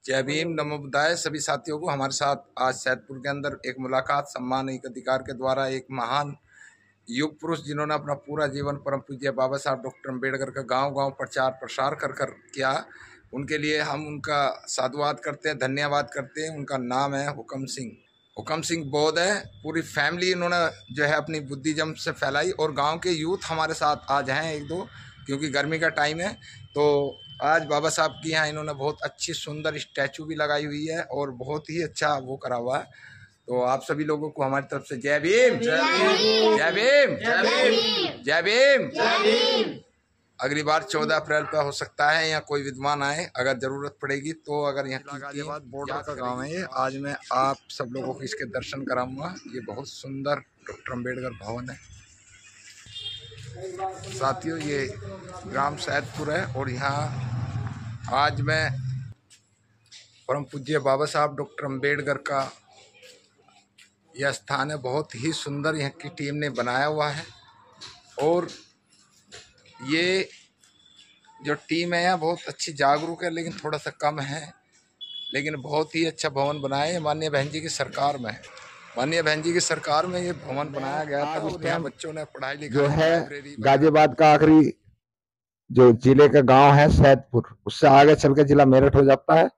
जय भीम, नमो बुद्धाय। सभी साथियों को हमारे साथ आज सैदपुर के अंदर एक मुलाकात सम्मान एक अधिकार के द्वारा एक महान युग पुरुष जिन्होंने अपना पूरा जीवन परम पूज्य बाबा साहब डॉक्टर अम्बेडकर का गांव-गांव प्रचार प्रसार कर किया, उनके लिए हम उनका साधुवाद करते हैं, धन्यवाद करते हैं। उनका नाम है हुकम सिंह। हुकम सिंह बौद्ध है। पूरी फैमिली इन्होंने जो है अपनी बुद्धिज्म से फैलाई और गाँव के यूथ हमारे साथ आज हैं एक दो, क्योंकि गर्मी का टाइम है। तो आज बाबा साहब की यहाँ इन्होंने बहुत अच्छी सुंदर स्टैचू भी लगाई हुई है और बहुत ही अच्छा वो करा हुआ है। तो आप सभी लोगों को हमारी तरफ से जय भीम, जय भीम, जय भीम, जय भीम, जय भीम, जय भीम। अगली बार 14 अप्रैल पर हो सकता है यहाँ कोई विद्वान आए, अगर जरूरत पड़ेगी तो। अगर यहाँ गाजियाबाद बॉर्डर का गाँव है ये। आज मैं आप सब लोगों को इसके दर्शन कराऊंगा। ये बहुत सुंदर डॉक्टर अम्बेडकर भवन है साथियों। ये ग्राम सैदपुर है और यहाँ आज मैं परम पूज्य बाबा साहब डॉक्टर अम्बेडकर का यह स्थान है। बहुत ही सुंदर यहाँ की टीम ने बनाया हुआ है और ये जो टीम है यहाँ बहुत अच्छी जागरूक है, लेकिन थोड़ा सा कम है, लेकिन बहुत ही अच्छा भवन बनाया है। माननीय बहन जी की सरकार में, माननीय बहन जी की सरकार में ये भवन बनाया गया था। उस टाइम बच्चों ने पढ़ाई लिखाई जो है गाजियाबाद का आखिरी जो जिले का गांव है सैदपुर, उससे आगे चल के जिला मेरठ हो जाता है।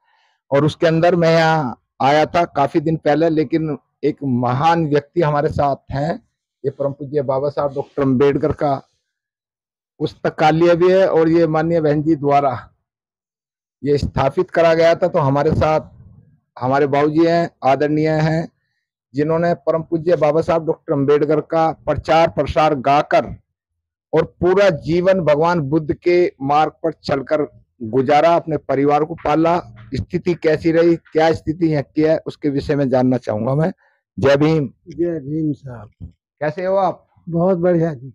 और उसके अंदर मैं यहाँ आया था काफी दिन पहले, लेकिन एक महान व्यक्ति हमारे साथ हैं। ये परम पूज्य बाबा साहब डॉक्टर अम्बेडकर का पुस्तकालय भी है और ये माननीय बहन जी द्वारा ये स्थापित करा गया था। तो हमारे साथ हमारे बाबूजी हैं, आदरणीय हैं, जिन्होंने परम पूज्य बाबा साहब डॉक्टर अम्बेडकर का प्रचार प्रसार गाकर और पूरा जीवन भगवान बुद्ध के मार्ग पर चलकर गुजारा, अपने परिवार को पाला। स्थिति कैसी रही, क्या स्थिति यहाँ की है, उसके विषय में जानना चाहूंगा मैं। जय भीम। जय भीम साहब। कैसे हो आप? बहुत बढ़िया जी,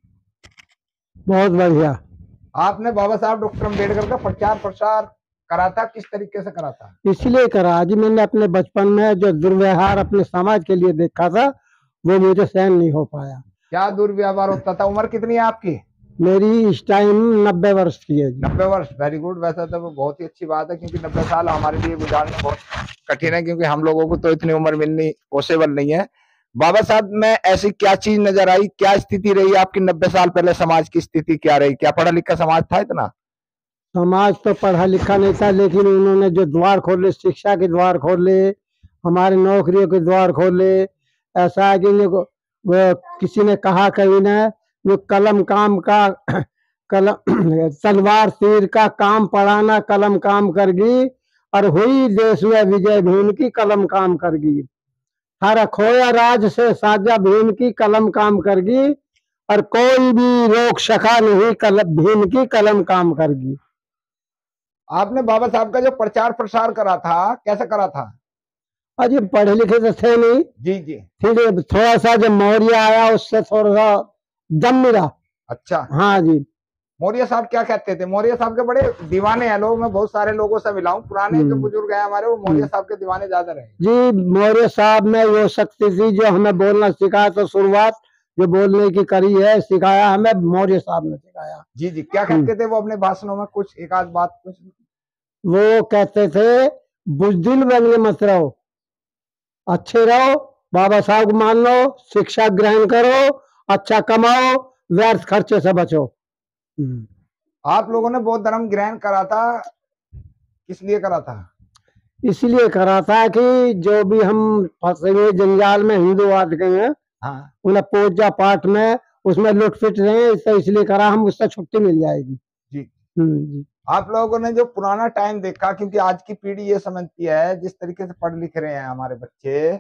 बहुत बढ़िया। आपने बाबा साहब डॉक्टर अम्बेडकर का प्रचार प्रसार करा था, किस तरीके से करा था? इसलिए करा जी, मैंने अपने बचपन में जो दुर्व्यवहार अपने समाज के लिए देखा था वो मुझे सहन नहीं हो पाया। क्या दुर्व्यवहार होता था? उम्र कितनी है आपकी? मेरी इस टाइम 90 वर्ष की है जी। 90 वर्ष, वेरी गुड। वैसे तो वो बहुत ही अच्छी बात है, क्योंकि 90 साल हमारे लिए गुजारना बहुत कठिन है, क्योंकि हम लोगों को तो इतनी उम्र मिलनी पॉसिबल नहीं है। बाबा साहब में ऐसी क्या चीज नजर आई, क्या स्थिति रही आपकी 90 साल पहले? समाज की स्थिति क्या रही? क्या पढ़ा लिखा समाज था इतना? समाज तो पढ़ा लिखा नहीं था, लेकिन उन्होंने जो द्वार खोले, शिक्षा के द्वार खोले, हमारे नौकरियों के द्वार खोले। ऐसा है कि वो किसी ने कहा कहीं ना, जो कलम काम का कलम तलवार तीर का काम पढ़ाना कलम काम करगी, और हुई देश में विजय भीम की कलम काम करगी। हर खोया राज से साजा भीम की कलम काम करगी, और कोई भी रोक सका नहीं कलम भीम की कलम काम करगी। आपने बाबा साहब का जो प्रचार प्रसार करा था, कैसे करा था? अजी पढ़े लिखे तो थे नहीं जी जी। फिर थोड़ा सा जब मौर्य आया उससे थोड़ा सा दम मिला। अच्छा। हाँ जी। मौर्य साहब क्या कहते थे? मौर्य साहब के बड़े दीवाने हैं लोग। मैं बहुत सारे लोगों से मिला हूँ, पुराने जो बुजुर्ग हैं हमारे, वो मौर्य साहब के दीवाने ज्यादा रहे। जी, मौर्य साहब में वो शक्ति थी जो हमें बोलना सिखाया, तो शुरुआत जो बोलने की करी है, सिखाया हमें मौर्य साहब ने सिखाया। जी जी। क्या कहते थे वो अपने भाषणों में? कुछ एक आध बात कुछ? वो कहते थे, बुजदिल बंगले मत रहो, अच्छे रहो, बाबा साहब को मान लो, शिक्षा ग्रहण करो, अच्छा कमाओ, व्यर्थ खर्चे से बचो। आप लोगों ने बौद्ध धर्म ग्रहण करा था, किस लिए करा था? इसलिए करा था कि जो भी हम फंसे हुए जंजाल में हिंदू आ गए हैं, हाँ, उन्हें पूजा पाठ में उसमें लुटफिट रहे, तो इसलिए करा, हम उससे छुट्टी मिल जाएगी जी। जी। आप लोगों ने जो पुराना टाइम देखा, क्योंकि आज की पीढ़ी ये समझती है, जिस तरीके से पढ़ लिख रहे हैं हमारे बच्चे,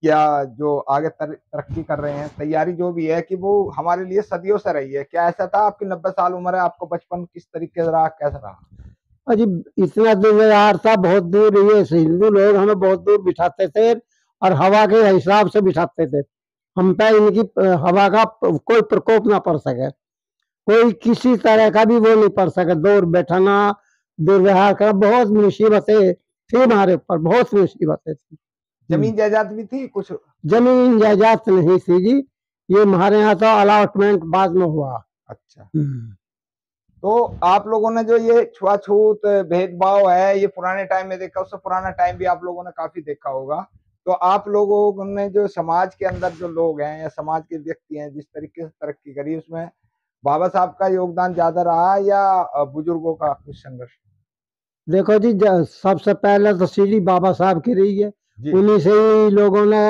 या जो आगे तरक्की कर रहे हैं, तैयारी जो भी है, कि वो हमारे लिए सदियों से रही है। क्या ऐसा था? आपकी 90 साल उम्र है, आपको बचपन किस तरीके से रहा, कैसा रहा? अजी इतना दुर्व्यवहार था, बहुत दूर ये हिंदू लोग हमें बहुत दूर बिठाते थे और हवा के हिसाब से बिठाते थे। हम पे इनकी हवा का कोई प्रकोप ना पड़ सके, कोई किसी तरह का भी वो नहीं पड़ सके, दूर बैठाना, दुर्व्यवहार करना, बहुत मुसीबतें थी हमारे ऊपर, बहुत मुसीबतें थी। जमीन जायदाद भी थी कुछ? जमीन जायदाद नहीं थी जी, ये हमारे यहाँ तो अलाटमेंट बाद में हुआ। अच्छा। तो आप लोगों ने जो ये छुआछूत भेदभाव है ये पुराने टाइम में देखा, उससे पुराना टाइम भी आप लोगों ने काफी देखा होगा। तो आप लोगों ने जो समाज के अंदर जो लोग हैं या समाज के व्यक्ति हैं जिस तरीके से तरक्की करी, उसमें बाबा साहब का योगदान ज्यादा रहा या बुजुर्गों का कुछ संघर्ष? देखो जी, सबसे पहले तो सीढ़ी बाबा साहब की रही है। जी उन्हीं से ही लोगों ने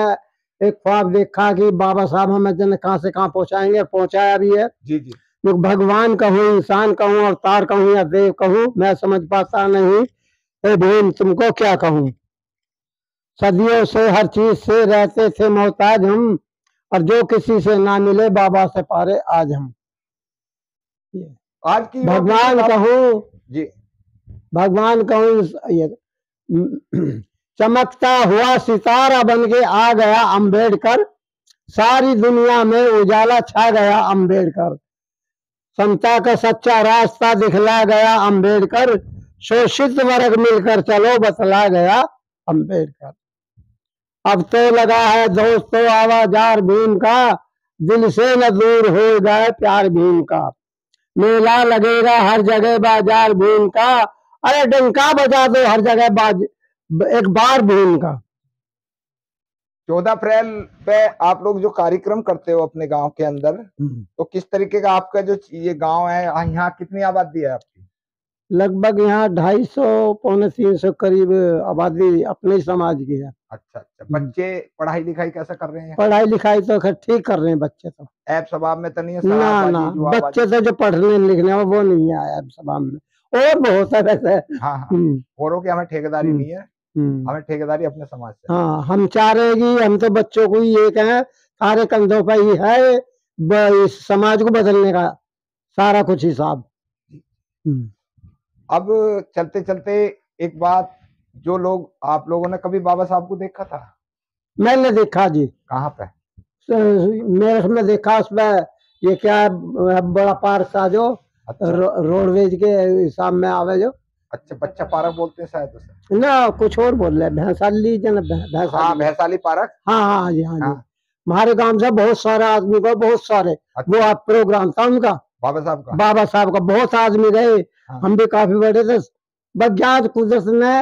एक ख्वाब देखा कि बाबा साहब हमें जन कहाँ से कहाँ पहुंचाएंगे, और पहुंचाया भी है। जी जी जो भगवान कहूँ, इंसान कहूँ, अवतार कहूँ या देव कहूँ, मैं समझ पाता नहीं। हे भीम, तुमको क्या कहूँ। सदियों से हर चीज से रहते थे मोहताज हम, और जो किसी से ना मिले बाबा से पारे आज हम। आज की युवा पीढ़ी भगवान कहूँ, जी भगवान कहूँ, ये चमकता हुआ सितारा बन के आ गया अंबेडकर, सारी दुनिया में उजाला छा गया अंबेडकर, समता का सच्चा रास्ता दिखला गया अंबेडकर, शोषित वर्ग मिलकर चलो बतला गया अंबेडकर। अब तो लगा है दोस्तों आवाजार भीम का, दिल से न दूर हो जाए प्यार भीम का। मेला लगेगा हर जगह बाजार भीम का, अरे डंका बजा दो हर जगह एक बार भीम का। 14 अप्रैल पे आप लोग जो कार्यक्रम करते हो अपने गांव के अंदर, तो किस तरीके का आपका जो ये गांव है, यहाँ कितनी आबादी है आपकी? लगभग यहाँ 250 पौने 300 करीब आबादी अपने समाज की है। अच्छा अच्छा। बच्चे पढ़ाई लिखाई कैसा कर रहे हैं? पढ़ाई लिखाई तो खैर ठीक कर रहे हैं बच्चे तो। ऐप स्वभाव में तो नहीं है? ना शराबबाजी, ना, जुआबाजी? बच्चे तो जो पढ़ने लिखने हैं वो नहीं है ऐप सभा में, और बहुत है वैसे। हाँ हाँ, औरों की हमें ठेकेदारी नहीं है, हमें ठेकेदारी अपने समाज से। हाँ, हम चाह रहे हैं कि हम तो बच्चों को ही ये कहें, सारे कंधों पर ही है इस समाज को बदलने का सारा कुछ हिसाब। अब चलते चलते एक बात, जो लोग आप लोगों ने कभी बाबा साहब को देखा था? मैंने देखा जी। कहाँ पे? मेरठ में देखा, उसमें ये क्या है, बड़ा पार्क था जो अच्छा। रोडवेज के हिसाब में आवे जो। अच्छा, बच्चा पार्क बोलते हैं शायद उसे। ना, कुछ और बोल रहे, भैंसाली जन हाँ, भैंसाली पार्क। हाँ हाँ जी, हाँ जी। हाँ। हमारे गांव से बहुत सारे आदमी को, बहुत सारे। अच्छा। वो आप प्रोग्राम था उनका, बाबा साहब का। बाबा साहब का, बहुत आदमी गए। हाँ। हम भी काफी बड़े थे। बज्ञात कुदरत ने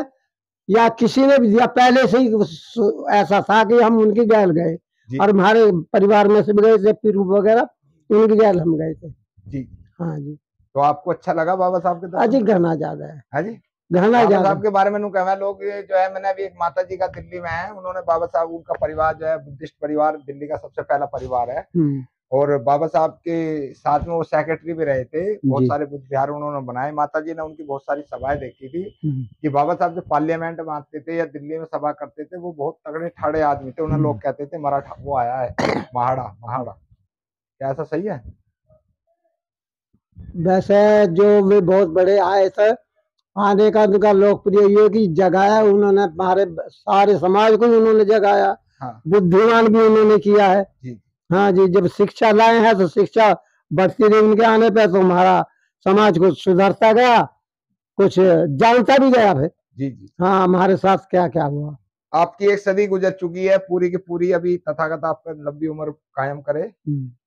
या किसी ने भी दिया, पहले से ही ऐसा था कि हम उनकी गैल गए, और हमारे परिवार में से भी गए थे, पीरू वगैरह, उनकी गैल हम गए थे जी। हाँ जी। तो आपको अच्छा लगा बाबा साहब के? अजी घना ज्यादा है। हाँ जी, घना बाबा ज्यादा साहब के बारे में कहना लोग जो है, मैंने अभी एक माता जी का दिल्ली में है, उन्होंने बाबा साहब, उनका परिवार जो है बुद्धिस्ट परिवार, दिल्ली का सबसे पहला परिवार है, और बाबा साहब के साथ में वो सेक्रेटरी भी रहे थे। बहुत सारे बुद्ध विहार उन्होंने बनाए। माता जी ने उनकी बहुत सारी सभाएं देखी थी कि बाबा साहब जो पार्लियामेंट में आते थे या दिल्ली में सभा करते थे, वो बहुत तगड़े ठाड़े आदमी थे। उन्हें लोग कहते थे मराठा, वो आया है महाड़ा महाड़ा। क्या ऐसा सही है? वैसे जो वे बहुत बड़े आए थे, आने का उनका लोकप्रिय ये कि जगाया उन्होंने, हमारे सारे समाज को उन्होंने जगाया। हाँ। बुद्धिमान भी उन्होंने किया है जी। हाँ जी, जब शिक्षा लाए हैं तो शिक्षा बढ़ती रही उनके आने पे, तो हमारा समाज को सुधरता गया, कुछ जानता भी गया फिर जी जी। हाँ, हमारे साथ क्या क्या हुआ। आपकी एक सदी गुजर चुकी है पूरी की पूरी, अभी तथागत आपका लंबी उम्र कायम करे।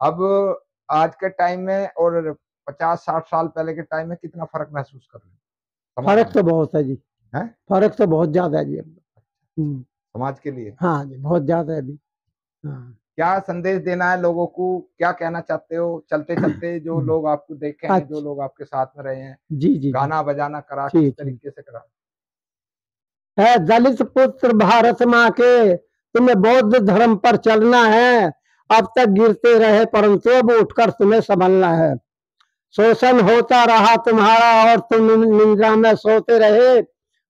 अब आज के टाइम में और 50-60 साल पहले के टाइम में कितना फर्क महसूस कर रहे हैं? फर्क तो बहुत है जी, है फर्क तो बहुत ज्यादा है जी समाज के लिए। हाँ जी, बहुत ज्यादा है अभी। हाँ। क्या संदेश देना है लोगों को, क्या कहना चाहते हो चलते चलते? जो लोग आपको देखे हैं, जो लोग आपके साथ में रहे हैं, जी जी, गाना बजाना करा, किस तरीके से करा है? दलित पुत्र भारत माँ के, तुम्हें बौद्ध धर्म पर चलना है, अब तक गिरते रहे परंतु अब उठकर तुम्हें संभलना है। शोषण होता रहा तुम्हारा और तुम निंद्रा में सोते रहे,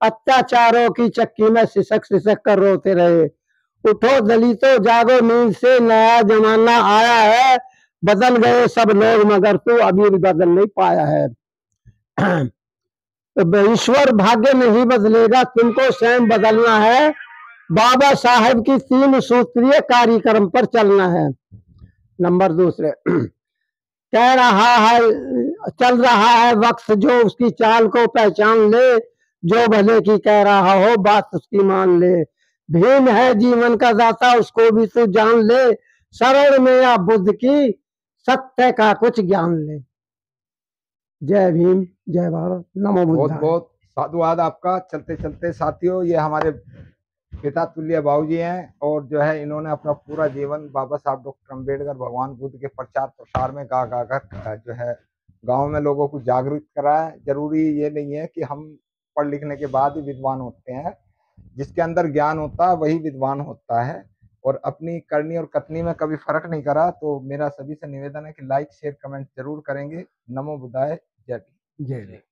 अत्याचारों की चक्की में सिसक सिसक कर रोते रहे। उठो दलितों, जागो नींद से, नया जमाना आया है, बदल गए सब लोग मगर तू अभी भी बदल नहीं पाया है। ईश्वर भाग्य नहीं बदलेगा, तुमको स्वयं बदलना है। बाबा साहेब की 3 सूत्रीय कार्यक्रम पर चलना है। नंबर 2, कह रहा है चल रहा है वक्त जो उसकी चाल को पहचान ले, जो भले की कह रहा हो बात उसकी मान ले। भीम है जीवन का दाता, उसको भी तू जान ले, शरण में या बुद्ध की सत्य का कुछ ज्ञान ले। जय भीम, जय भारत, नमो बहुत बुद्धाय। बहुत साधुवाद आपका। चलते चलते साथियों, ये हमारे पिता तुल्य बाबूजी हैं और जो है इन्होंने अपना पूरा जीवन बाबा साहब डॉक्टर अम्बेडकर भगवान बुद्ध के प्रचार प्रसार में गा गा कर जो है गांव में लोगों को जागरूक करा है। जरूरी ये नहीं है कि हम पढ़ लिखने के बाद ही विद्वान होते हैं, जिसके अंदर ज्ञान होता है वही विद्वान होता है। और अपनी करनी और कथनी में कभी फर्क नहीं करा। तो मेरा सभी से निवेदन है कि लाइक शेयर कमेंट जरूर करेंगे। नमो बुद्धाय, जय भीम। जय भीम।